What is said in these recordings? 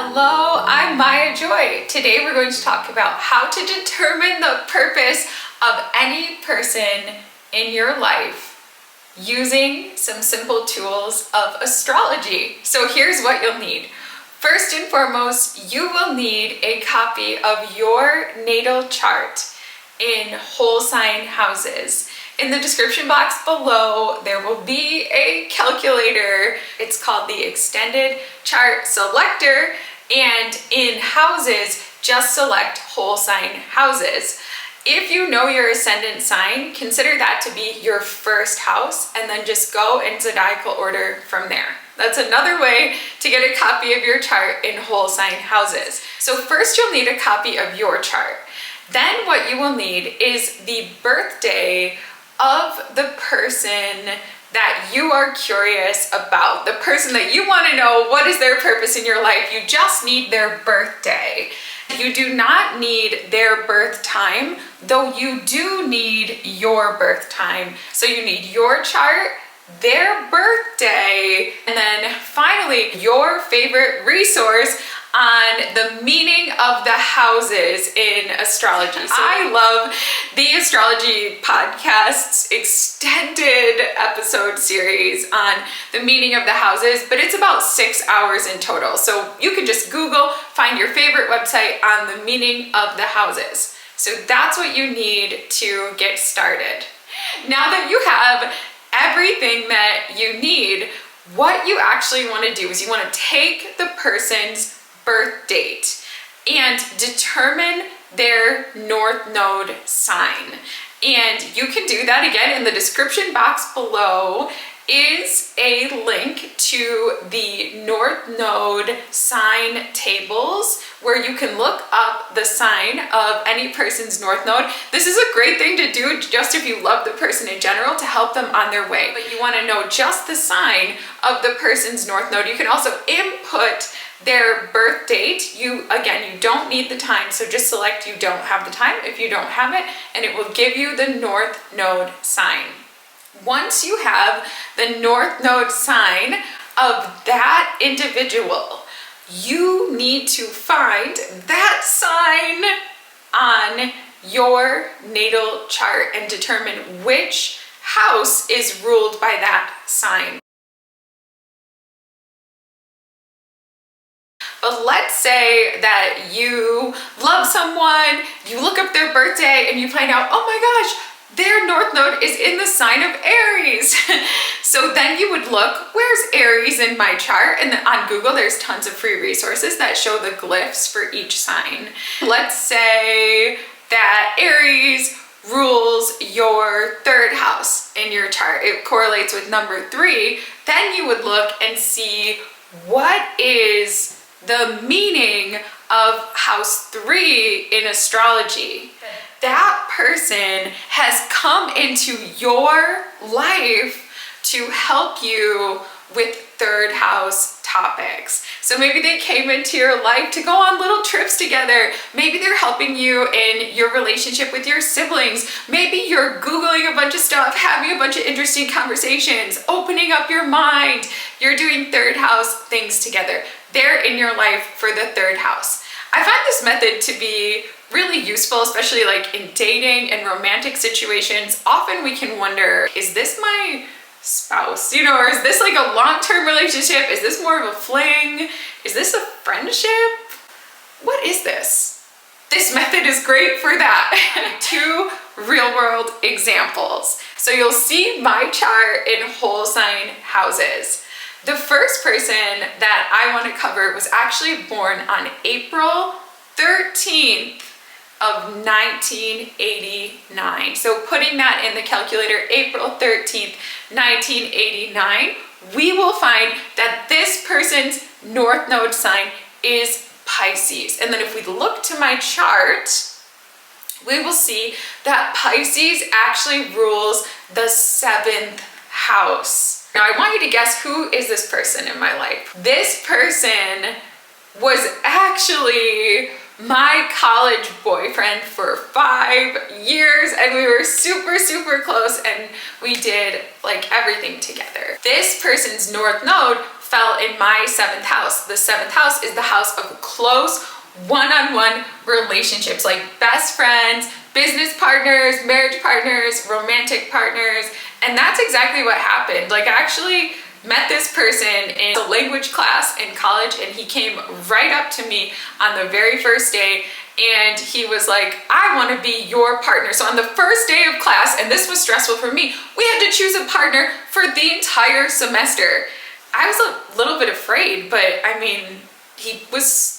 Hello, I'm Maya Joy. Today we're going to talk about how to determine the purpose of any person in your life using some simple tools of astrology. So here's what you'll need. First and foremost, you will need a copy of your natal chart in whole sign houses. In the description box below, there will be a calculator. It's called the Extended Chart Selector, and in houses, just select whole sign houses. If you know your ascendant sign, consider that to be your first house, and then just go in zodiacal order from there. That's another way to get a copy of your chart in whole sign houses. So first you'll need a copy of your chart. Then what you will need is the birthday of the person that you are curious about, the person that you want to know what is their purpose in your life. You just need their birthday. You do not need their birth time, though you do need your birth time. So you need your chart, their birthday, and then finally your favorite resource on the meaning of the houses in astrology. So I love the Astrology podcast's extended episode series on the meaning of the houses, but it's about 6 hours in total. So you can just Google, find your favorite website on the meaning of the houses. So that's what you need to get started. Now that you have everything that you need, what you actually want to do is you want to take the person's birth date and determine their north node sign. And you can do that again in the description box below is a link to the north node sign tables where you can look up the sign of any person's north node. This is a great thing to do just if you love the person in general to help them on their way. But you want to know just the sign of the person's north node. You can also input their birth date. You don't need the time, so just select you don't have the time if you don't have it, and it will give you the north node sign. Once you have the north node sign of that individual, you need to find that sign on your natal chart and determine which house is ruled by that sign. But let's say that you love someone, you look up their birthday and you find out, oh my gosh, their north node is in the sign of Aries. So then you would look, where's Aries in my chart? And on Google, there's tons of free resources that show the glyphs for each sign. Let's say that Aries rules your third house in your chart. It correlates with number 3. Then you would look and see what is the meaning of house 3 in astrology. That person has come into your life to help you with third house topics. So maybe they came into your life to go on little trips together. Maybe they're helping you in your relationship with your siblings. Maybe you're Googling a bunch of stuff, having a bunch of interesting conversations, opening up your mind. You're doing third house things together. They're in your life for the third house. I find this method to be really useful, especially like in dating and romantic situations. Often we can wonder, is this my spouse? Or is this like a long-term relationship? Is this more of a fling? Is this a friendship? What is this? This method is great for that. 2 real-world examples. So you'll see my chart in whole sign houses. The first person that I want to cover was actually born on April 13th of 1989. So putting that in the calculator, April 13th, 1989, we will find that this person's north node sign is Pisces. And then if we look to my chart, we will see that Pisces actually rules the 7th house. Now I want you to guess, who is this person in my life? This person was actually my college boyfriend for 5 years, and we were super, super close, and we did like everything together. This person's north node fell in my 7th house. The 7th house is the house of close one-on-one relationships, like best friends, business partners, marriage partners, romantic partners. And that's exactly what happened. Like, I actually met this person in a language class in college, and he came right up to me on the very first day, and he was like, I want to be your partner. So on the first day of class, and this was stressful for me, we had to choose a partner for the entire semester. I was a little bit afraid, but I mean, he was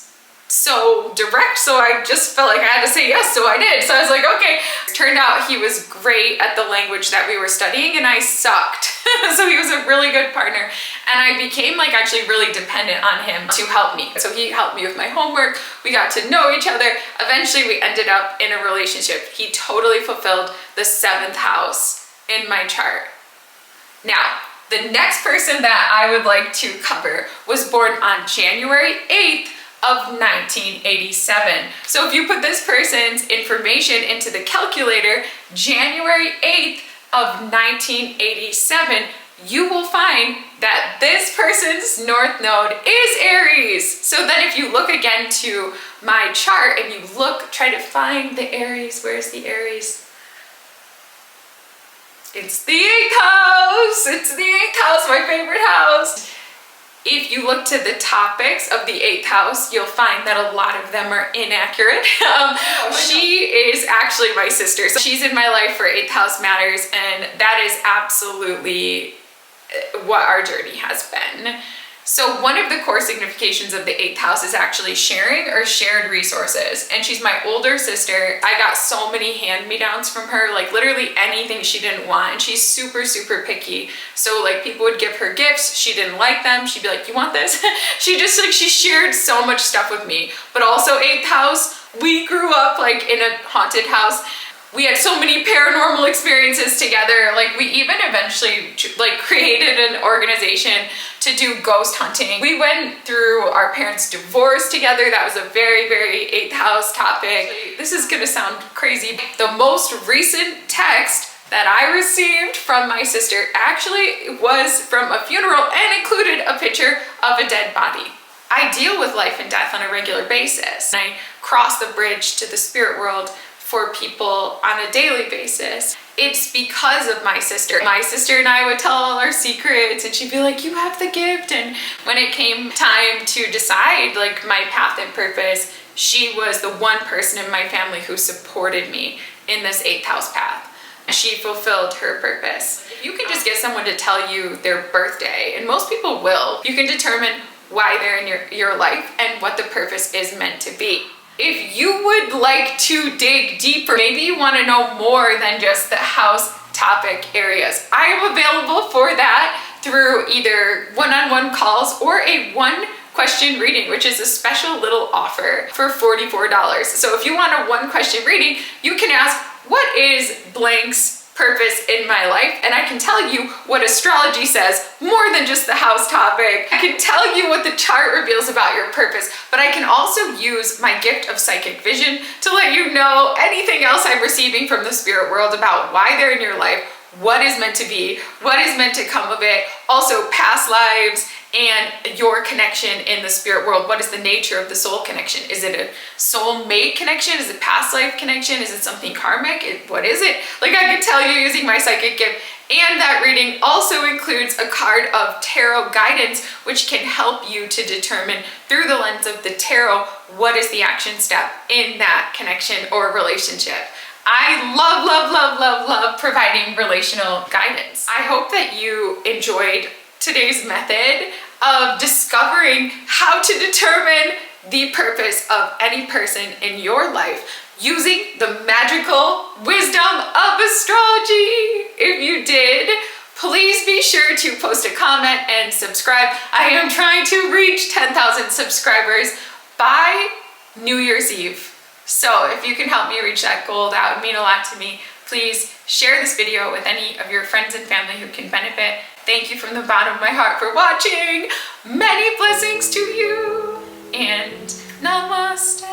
so direct, so I just felt like I had to say yes, so I did. So I was like, okay. It turned out he was great at the language that we were studying, and I sucked. So he was a really good partner, and I became like actually really dependent on him to help me. So he helped me with my homework, we got to know each other. Eventually we ended up in a relationship. He totally fulfilled the 7th house in my chart. Now, the next person that I would like to cover was born on January 8th of 1987. So if you put this person's information into the calculator, January 8th of 1987, you will find that this person's north node is Aries. So then if you look again to my chart and you look, try to find the Aries. Where's the Aries? It's the 8th house. It's the 8th house, my favorite house. If you look to the topics of the 8th house, you'll find that a lot of them are inaccurate. She is actually my sister. So she's in my life for 8th house matters, and that is absolutely what our journey has been. So one of the core significations of the 8th house is actually sharing or shared resources. And she's my older sister. I got so many hand-me-downs from her, like literally anything she didn't want. And she's super, super picky. So like people would give her gifts, she didn't like them. She'd be like, you want this? She shared so much stuff with me. But also 8th house, we grew up like in a haunted house. We had so many paranormal experiences together. Like we even eventually like created an organization to do ghost hunting. We went through our parents' divorce together. That was a very, very 8th house topic. This is gonna sound crazy. The most recent text that I received from my sister actually was from a funeral and included a picture of a dead body. I deal with life and death on a regular basis. I cross the bridge to the spirit world for people on a daily basis. It's because of my sister. My sister and I would tell all our secrets, and she'd be like, you have the gift. And when it came time to decide like my path and purpose, she was the one person in my family who supported me in this 8th house path. She fulfilled her purpose. You can just get someone to tell you their birthday, and most people will. You can determine why they're in your life and what the purpose is meant to be. If you would like to dig deeper, maybe you want to know more than just the house topic areas, I am available for that through either one-on-one calls or a 1-question reading, which is a special little offer for $44. So if you want a 1-question reading, you can ask, what is blank's purpose in my life? And I can tell you what astrology says more than just the house topic. I can tell you what the chart reveals about your purpose, but I can also use my gift of psychic vision to let you know anything else I'm receiving from the spirit world about why they're in your life, what is meant to be, what is meant to come of it, also past lives, and your connection in the spirit world. What is the nature of the soul connection? Is it a soulmate connection? Is it past life connection? Is it something karmic? What is it? Like I can tell you using my psychic gift. And that reading also includes a card of tarot guidance, which can help you to determine through the lens of the tarot, what is the action step in that connection or relationship. I love, love, love, love, love providing relational guidance. I hope that you enjoyed today's method of discovering how to determine the purpose of any person in your life using the magical wisdom of astrology. If you did, please be sure to post a comment and subscribe. I am trying to reach 10,000 subscribers by New Year's Eve. So if you can help me reach that goal, that would mean a lot to me. Please share this video with any of your friends and family who can benefit. Thank you from the bottom of my heart for watching. Many blessings to you, and namaste.